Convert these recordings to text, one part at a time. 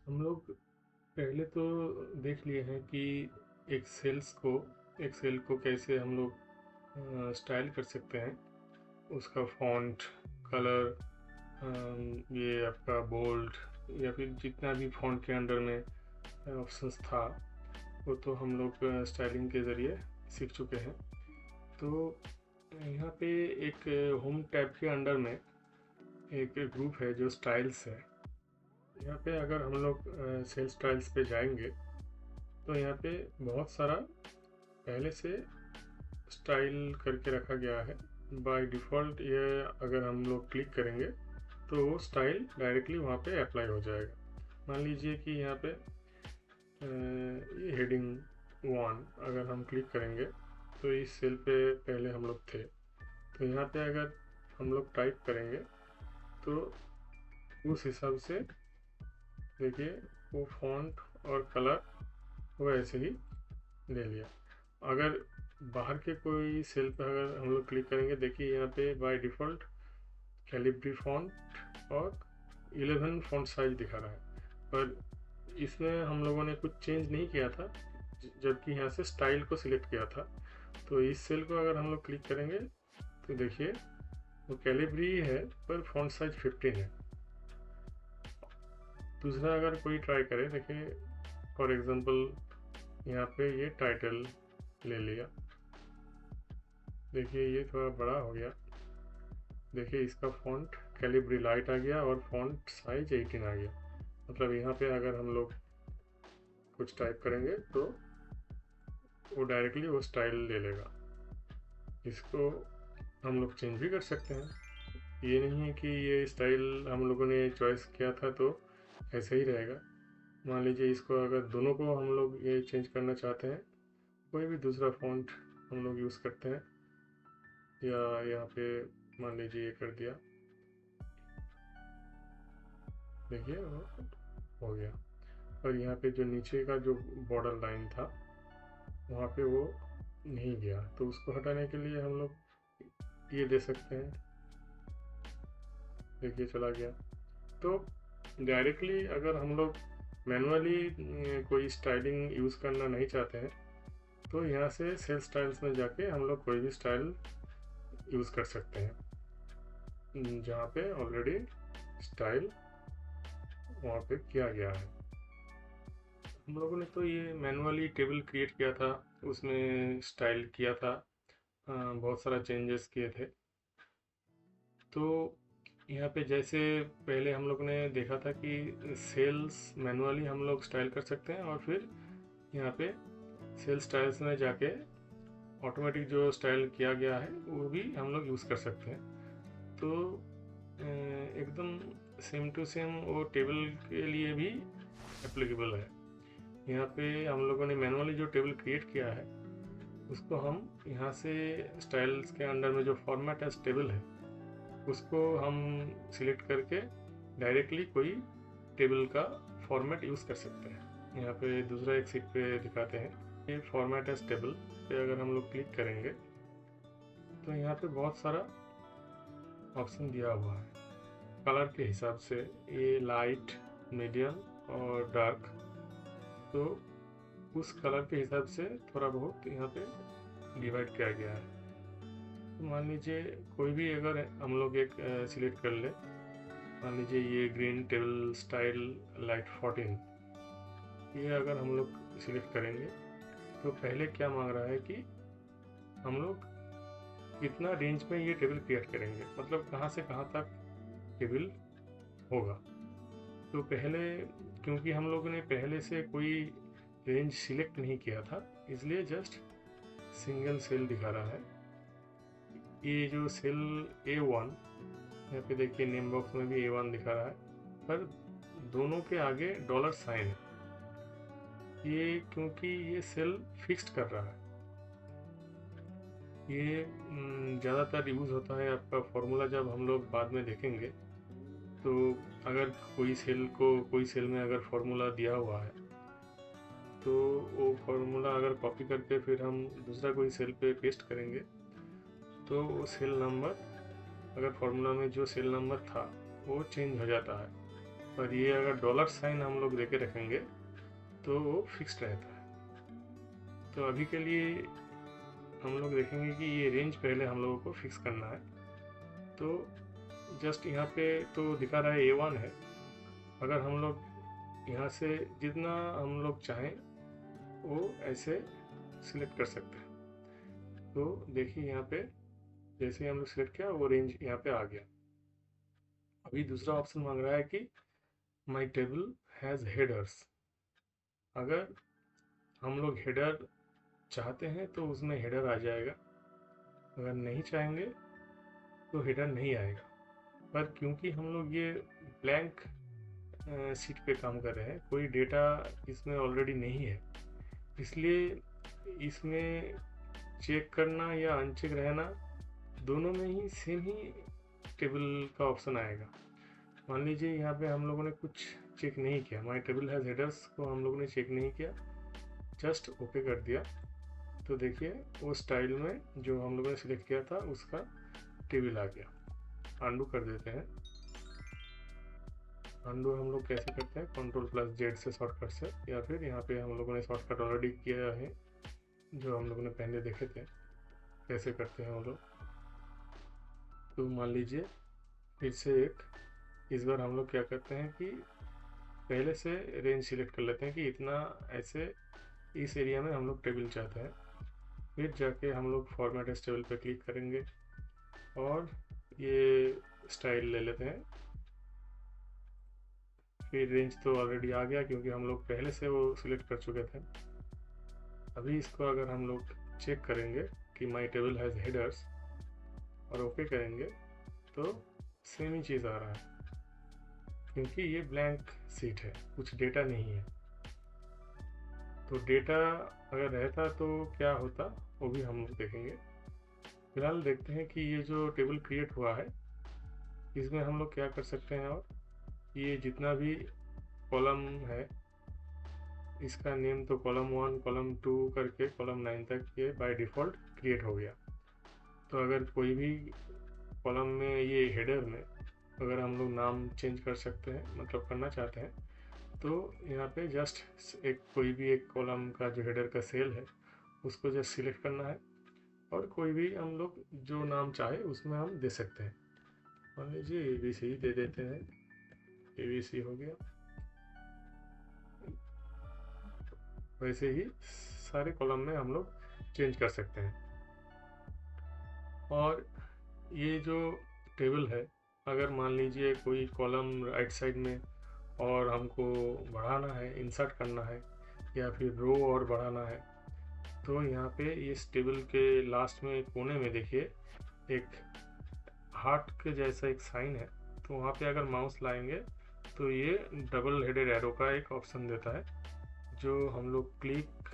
हम लोग पहले तो देख लिए हैं कि एक सेल को कैसे हम लोग स्टाइल कर सकते हैं। उसका फॉन्ट, कलर, ये आपका बोल्ड या फिर जितना भी फॉन्ट के अंडर में ऑप्शंस था, वो तो हम लोग स्टाइलिंग के ज़रिए सीख चुके हैं। तो यहाँ पे एक होम टैब के अंडर में एक ग्रुप है जो स्टाइल्स है। यहाँ पे अगर हम लोग सेल स्टाइल्स पे जाएंगे तो यहाँ पे बहुत सारा पहले से स्टाइल करके रखा गया है। बाय डिफ़ॉल्ट ये अगर हम लोग क्लिक करेंगे तो वो स्टाइल डायरेक्टली वहाँ पे अप्लाई हो जाएगा। मान लीजिए कि यहाँ पे ये हेडिंग 1 अगर हम क्लिक करेंगे तो इस सेल पे पहले हम लोग थे, तो यहाँ पे अगर हम लोग टाइप करेंगे तो उस हिसाब से देखिए वो फॉन्ट और कलर वो ऐसे ही ले लिया। अगर बाहर के कोई सेल पे अगर हम लोग क्लिक करेंगे, देखिए यहाँ पे बाय डिफ़ॉल्ट कैलिब्री फॉन्ट और 11 फॉन्ट साइज दिखा रहा है, पर इसमें हम लोगों ने कुछ चेंज नहीं किया था, जबकि यहाँ से स्टाइल को सिलेक्ट किया था। तो इस सेल को अगर हम लोग क्लिक करेंगे तो देखिए वो कैलिब्री है पर फॉन्ट साइज 15 है। दूसरा अगर कोई ट्राई करे, देखिए फॉर एग्जांपल यहाँ पे ये टाइटल ले लिया, देखिए ये थोड़ा बड़ा हो गया। देखिए इसका फॉन्ट कैलिब्री लाइट आ गया और फॉन्ट साइज 18 आ गया। मतलब यहाँ पे अगर हम लोग कुछ टाइप करेंगे तो वो डायरेक्टली वो स्टाइल ले लेगा। इसको हम लोग चेंज भी कर सकते हैं। ये नहीं है कि ये स्टाइल हम लोगों ने चॉइस किया था तो ऐसे ही रहेगा। मान लीजिए इसको अगर दोनों को हम लोग ये चेंज करना चाहते हैं, कोई भी दूसरा फॉन्ट हम लोग यूज़ करते हैं, या यहाँ पे मान लीजिए ये कर दिया, देखिए वो हो गया। और यहाँ पे जो नीचे का जो बॉर्डर लाइन था वहाँ पे वो नहीं गया, तो उसको हटाने के लिए हम लोग ये दे सकते हैं, देखिए चला गया। तो डायरेक्टली अगर हम लोग मैनुअली कोई स्टाइलिंग यूज़ करना नहीं चाहते हैं तो यहाँ से सेल स्टाइल्स में जाके हम लोग कोई भी स्टाइल यूज़ कर सकते हैं जहाँ पे ऑलरेडी स्टाइल वहाँ पे किया गया है। हम लोगों ने तो ये मैनुअली टेबल क्रिएट किया था, उसमें स्टाइल किया था, बहुत सारा चेंजेस किए थे। तो यहाँ पे जैसे पहले हम लोग ने देखा था कि सेल्स मैनुअली हम लोग स्टाइल कर सकते हैं और फिर यहाँ पे सेल स्टाइल्स में जाके ऑटोमेटिक जो स्टाइल किया गया है वो भी हम लोग यूज़ कर सकते हैं। तो एकदम सेम टू सेम वो टेबल के लिए भी एप्लीकेबल है। यहाँ पे हम लोगों ने मैनुअली जो टेबल क्रिएट किया है उसको हम यहाँ से स्टाइल्स के अंडर में जो फॉर्मेट एज टेबल है उसको हम सिलेक्ट करके डायरेक्टली कोई टेबल का फॉर्मेट यूज़ कर सकते हैं। यहाँ पे दूसरा एक सीट पे दिखाते हैं, ये फॉर्मेट एज टेबल पे अगर हम लोग क्लिक करेंगे तो यहाँ पे बहुत सारा ऑप्शन दिया हुआ है कलर के हिसाब से, ये लाइट, मीडियम और डार्क। तो उस कलर के हिसाब से थोड़ा बहुत यहाँ पे डिवाइड किया गया है। तो मान लीजिए कोई भी अगर हम लोग एक सिलेक्ट कर ले, मान लीजिए ये ग्रीन टेबल स्टाइल लाइट 14, ये अगर हम लोग सिलेक्ट करेंगे तो पहले क्या मांग रहा है कि हम लोग कितना रेंज में ये टेबल क्रिएट करेंगे, मतलब कहाँ से कहाँ तक टेबल होगा। तो पहले क्योंकि हम लोगों ने पहले से कोई रेंज सिलेक्ट नहीं किया था इसलिए जस्ट सिंगल सेल दिखा रहा है। ये जो सेल A1, यहाँ पे देखिए नेम बॉक्स में भी A1 दिखा रहा है, पर दोनों के आगे डॉलर साइन है, ये क्योंकि ये सेल फिक्स्ड कर रहा है। ये ज़्यादातर यूज़ होता है आपका फॉर्मूला, जब हम लोग बाद में देखेंगे तो अगर कोई सेल में अगर फॉर्मूला दिया हुआ है तो वो फॉर्मूला अगर कॉपी करके फिर हम दूसरा कोई सेल पे पेस्ट करेंगे तो वो सेल नंबर, अगर फॉर्मूला में जो सेल नंबर था वो चेंज हो जाता है। पर ये अगर डॉलर साइन हम लोग देके रखेंगे तो वो फिक्स्ड रहता है। तो अभी के लिए हम लोग देखेंगे कि ये रेंज पहले हम लोगों को फिक्स करना है। तो जस्ट यहाँ पे तो दिखा रहा है A1 है। अगर हम लोग यहाँ से जितना हम लोग चाहें वो ऐसे सिलेक्ट कर सकते हैं। तो देखिए यहाँ पे जैसे ही हम लोग सिलेक्ट किया वो रेंज यहाँ पे आ गया। अभी दूसरा ऑप्शन मांग रहा है कि माई टेबल हैज़ हेडर्स। अगर हम लोग हेडर चाहते हैं तो उसमें हेडर आ जाएगा, अगर नहीं चाहेंगे तो हेडर नहीं आएगा। पर क्योंकि हम लोग ये ब्लैंक शीट पे काम कर रहे हैं, कोई डेटा इसमें ऑलरेडी नहीं है, इसलिए इसमें चेक करना या अनचेक रहना दोनों में ही सेम ही टेबल का ऑप्शन आएगा। मान लीजिए यहाँ पे हम लोगों ने कुछ चेक नहीं किया, माई टेबल हैज़ हेडर्स को हम लोगों ने चेक नहीं किया, जस्ट ओके कर दिया, तो देखिए वो स्टाइल में जो हम लोगों ने सिलेक्ट किया था उसका टेबल आ गया। अंडू कर देते हैं। अंडू हम लोग कैसे करते हैं, Ctrl+Z से शॉर्टकट से, या फिर यहाँ पे हम लोगों ने शॉर्टकट ऑलरेडी किया है जो हम लोगों ने पहले देखे थे कैसे करते हैं वो लोग। तो मान लीजिए फिर से इस बार हम लोग क्या करते हैं कि पहले से रेंज सिलेक्ट कर लेते हैं कि इतना ऐसे इस एरिया में हम लोग टेबल चाहते हैं। फिर जाके हम लोग फॉर्मेट एज टेबल पे क्लिक करेंगे और ये स्टाइल ले लेते हैं। फिर रेंज तो ऑलरेडी आ गया क्योंकि हम लोग पहले से वो सिलेक्ट कर चुके थे। अभी इसको अगर हम लोग चेक करेंगे कि माई टेबल हैज़ हेडर्स और ओके करेंगे तो सेम ही चीज़ आ रहा है, क्योंकि ये ब्लैंक सीट है, कुछ डेटा नहीं है। तो डेटा अगर रहता तो क्या होता वो भी हम लोग देखेंगे। फिलहाल देखते हैं कि ये जो टेबल क्रिएट हुआ है इसमें हम लोग क्या कर सकते हैं। और ये जितना भी कॉलम है इसका नेम तो कॉलम 1 कॉलम 2 करके कॉलम 9 तक ये बाय डिफ़ॉल्ट क्रिएट हो गया। तो अगर कोई भी कॉलम में ये हेडर में अगर हम लोग नाम चेंज कर सकते हैं, मतलब करना चाहते हैं, तो यहाँ पे जस्ट एक कोई भी एक कॉलम का जो हेडर का सेल है उसको जस्ट सिलेक्ट करना है और कोई भी हम लोग जो नाम चाहे उसमें हम दे सकते हैं। मान लीजिए ABC दे देते हैं, ABC हो गया। वैसे ही सारे कॉलम में हम लोग चेंज कर सकते हैं। और ये जो टेबल है, अगर मान लीजिए कोई कॉलम राइट साइड में और हमको बढ़ाना है, इंसर्ट करना है, या फिर रो और बढ़ाना है, तो यहाँ पे इस टेबल के लास्ट में कोने में देखिए एक हार्ट के जैसा एक साइन है। तो वहाँ पे अगर माउस लाएंगे तो ये डबल हेडेड एरो का एक ऑप्शन देता है, जो हम लोग क्लिक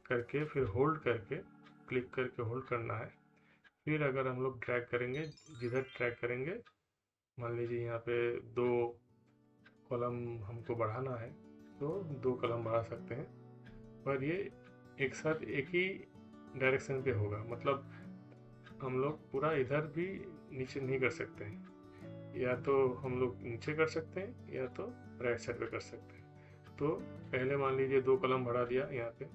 करके फिर होल्ड करके, क्लिक करके होल्ड करना है। फिर अगर हम लोग ड्रैग करेंगे, जिधर ड्रैग करेंगे, मान लीजिए यहाँ पे 2 कॉलम हमको बढ़ाना है तो 2 कॉलम बढ़ा सकते हैं, पर ये एक साथ एक ही डायरेक्शन पे होगा। मतलब हम लोग पूरा इधर भी नीचे नहीं कर सकते हैं, या तो हम लोग नीचे कर सकते हैं या तो राइट साइड पे कर सकते हैं। तो पहले मान लीजिए 2 कॉलम बढ़ा दिया यहाँ पे,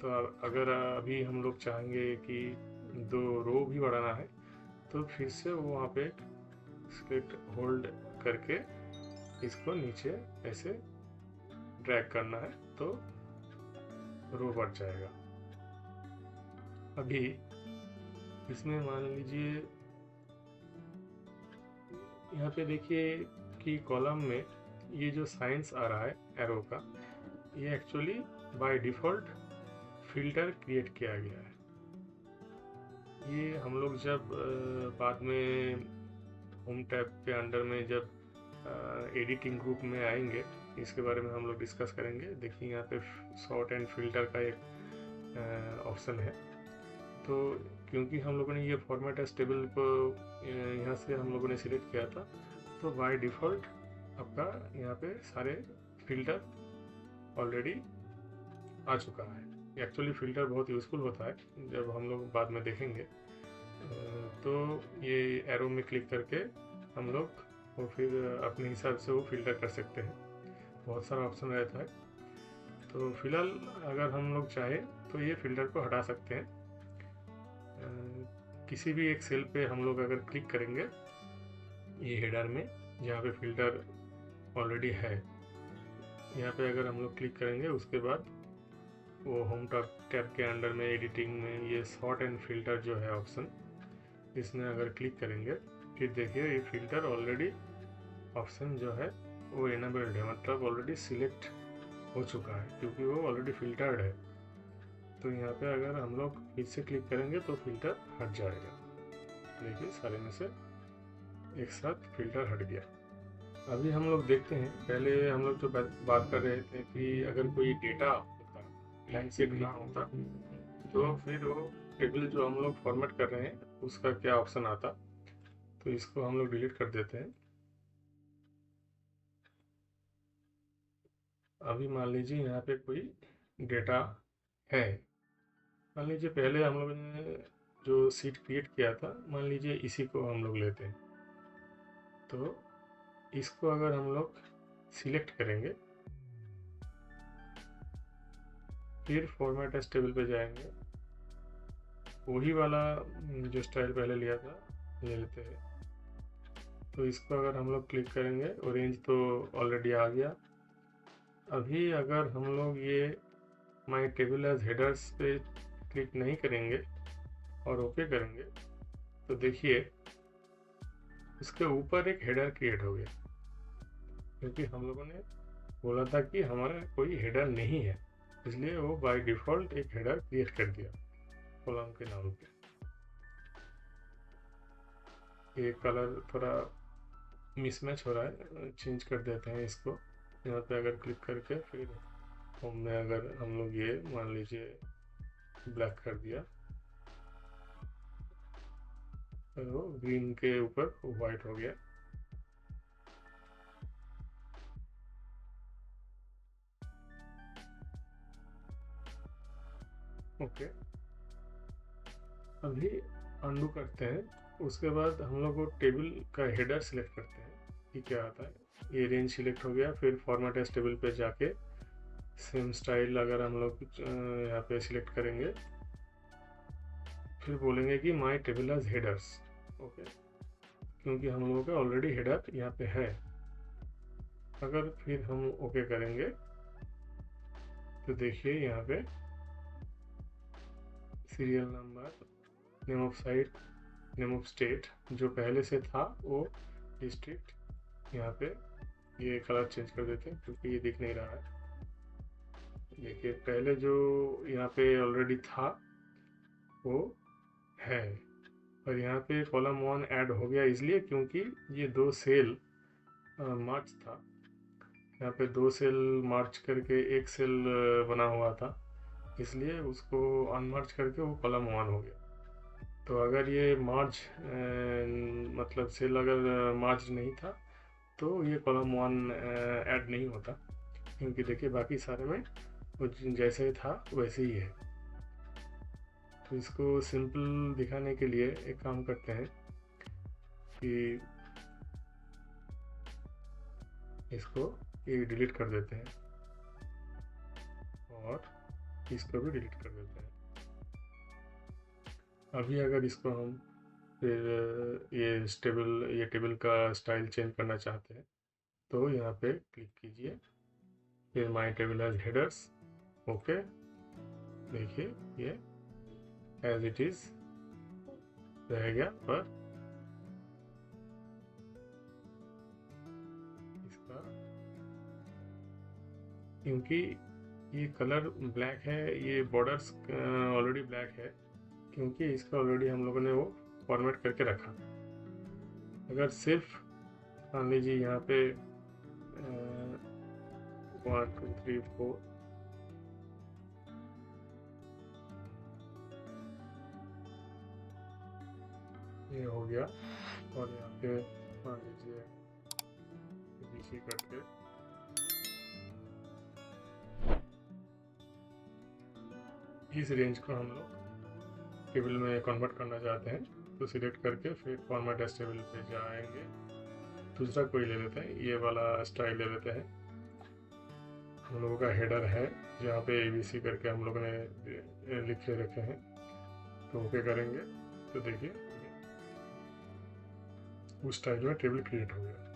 तो अगर अभी हम लोग चाहेंगे कि 2 रो भी बढ़ाना है तो फिर से वो वहाँ पे सिलेक्ट होल्ड करके इसको नीचे ऐसे ड्रैग करना है तो रो बढ़ जाएगा। अभी इसमें मान लीजिए यहाँ पे देखिए कि कॉलम में ये जो साइंस आ रहा है एरो का, ये actually by default filter create किया गया है। ये हम लोग जब बाद में होम टैब के अंडर में जब एडिटिंग ग्रुप में आएंगे इसके बारे में हम लोग डिस्कस करेंगे। देखिए यहाँ पे सॉर्ट एंड फिल्टर का एक ऑप्शन है। तो क्योंकि हम लोगों ने ये फॉर्मेट एज टेबल को यहाँ से हम लोगों ने सिलेक्ट किया था, तो बाय डिफ़ॉल्ट आपका यहाँ पे सारे फिल्टर ऑलरेडी आ चुका है। एक्चुअली फ़िल्टर बहुत यूज़फुल होता है, जब हम लोग बाद में देखेंगे। तो ये एरो में क्लिक करके हम लोग और फिर अपने हिसाब से वो फ़िल्टर कर सकते हैं। बहुत सारा ऑप्शन रहता है। तो फिलहाल अगर हम लोग चाहें तो ये फ़िल्टर को हटा सकते हैं। किसी भी एक सेल पे हम लोग अगर क्लिक करेंगे ये हेडर में, जहाँ पे फ़िल्टर ऑलरेडी है, यहाँ पे अगर हम लोग क्लिक करेंगे उसके बाद वो होम टैब के अंडर में एडिटिंग में ये सॉर्ट एंड फिल्टर जो है ऑप्शन, इसमें अगर क्लिक करेंगे फिर देखिए ये फ़िल्टर ऑलरेडी ऑप्शन जो है वो इनेबल्ड है, मतलब ऑलरेडी सिलेक्ट हो चुका है क्योंकि वो ऑलरेडी फ़िल्टर्ड है। तो यहाँ पे अगर हम लोग फिर से क्लिक करेंगे तो फ़िल्टर हट जाएगा। देखिए सारे में से एक साथ फ़िल्टर हट गया। अभी हम लोग देखते हैं, पहले हम लोग जो बात कर रहे थे कि अगर कोई डेटा होता ब्लैंक शीट ना होता तो फिर वो टेबल जो हम लोग फॉर्मेट कर रहे हैं उसका क्या ऑप्शन आता। तो इसको हम लोग डिलीट कर देते हैं। अभी मान लीजिए यहाँ पे कोई डेटा है। मान लीजिए पहले हम लोग ने जो सीट क्रिएट किया था, मान लीजिए इसी को हम लोग लेते हैं। तो इसको अगर हम लोग सिलेक्ट करेंगे फिर फॉर्मेट एज टेबल पे जाएंगे, वही वाला जो स्टाइल पहले लिया था ले लेते हैं। तो इसको अगर हम लोग क्लिक करेंगे, ऑरेंज तो ऑलरेडी आ गया। अभी अगर हम लोग ये माई टेबल एज हेडर्स पे क्लिक नहीं करेंगे और ओके करेंगे तो देखिए उसके ऊपर एक हेडर क्रिएट हो गया, क्योंकि हम लोगों ने बोला था कि हमारा कोई हेडर नहीं है, इसलिए वो बाय डिफ़ॉल्ट एक हेडर क्रिएट कर दिया कॉलम के नाम पे। ये कलर थोड़ा मिसमैच हो रहा है, चेंज कर देते हैं इसको। यहाँ पे अगर क्लिक करके फिर होम में अगर हम लोग ये मान लीजिए ब्लैक कर दिया तो वो ग्रीन के ऊपर वाइट हो गया। ओके, अभी अंडू करते हैं। उसके बाद हम लोग वो टेबल का हेडर सिलेक्ट करते हैं कि क्या आता है। ये रेंज सिलेक्ट हो गया, फिर फॉर्मेट एज टेबल पे जाके सेम स्टाइल अगर हम लोग यहाँ पे सिलेक्ट करेंगे, फिर बोलेंगे कि my table has headers. Okay, क्योंकि हम लोगों का ऑलरेडी हेडर यहाँ पे है। अगर फिर हम ओके करेंगे तो देखिए यहाँ पे serial number, name of site, name of state जो पहले से था वो डिस्ट्रिक्ट, यहाँ पे ये कलर चेंज कर देते हैं क्योंकि ये दिख नहीं रहा है। देखिए पहले जो यहाँ पे ऑलरेडी था वो है, और यहाँ पे कॉलम 1 ऐड हो गया इसलिए क्योंकि ये दो सेल मार्च था। यहाँ पे दो सेल मार्च करके एक सेल बना हुआ था, इसलिए उसको अनमार्च करके वो कॉलम 1 हो गया। तो अगर ये मार्च मतलब सेल अगर मार्च नहीं था तो ये कॉलम 1 ऐड नहीं होता, क्योंकि देखिए बाकी सारे में वो जैसे था वैसे ही है। तो इसको सिंपल दिखाने के लिए एक काम करते हैं कि इसको ये डिलीट कर देते हैं और इसको भी डिलीट कर देते हैं। अभी अगर इसको हम फिर ये टेबल का स्टाइल चेंज करना चाहते हैं तो यहाँ पे क्लिक कीजिए, फिर my table has headers. Okay, देखिए ये एज इट इज़ रहेगा, पर इसका क्योंकि ये कलर ब्लैक है, ये बॉर्डर्स ऑलरेडी ब्लैक है, क्योंकि इसका ऑलरेडी हम लोगों ने वो फॉर्मेट करके रखा। अगर सिर्फ मान लीजिए यहाँ पे 1 2 3 4 ये हो गया, और यहाँ पे मान लीजिए बीसी कट के इस रेंज को हम लोग टेबल में कन्वर्ट करना चाहते हैं तो सिलेक्ट करके फिर फॉर्मेट एज टेबल पे जाएंगे, दूसरा कोई ले लेते हैं, ये वाला स्टाइल ले लेते हैं। हम लोगों का हेडर है जहाँ पे ABC करके हम लोगों ने लिखे रखे हैं, तो ओके करेंगे तो देखिए उस स्टाइल में टेबल क्रिएट हो गया।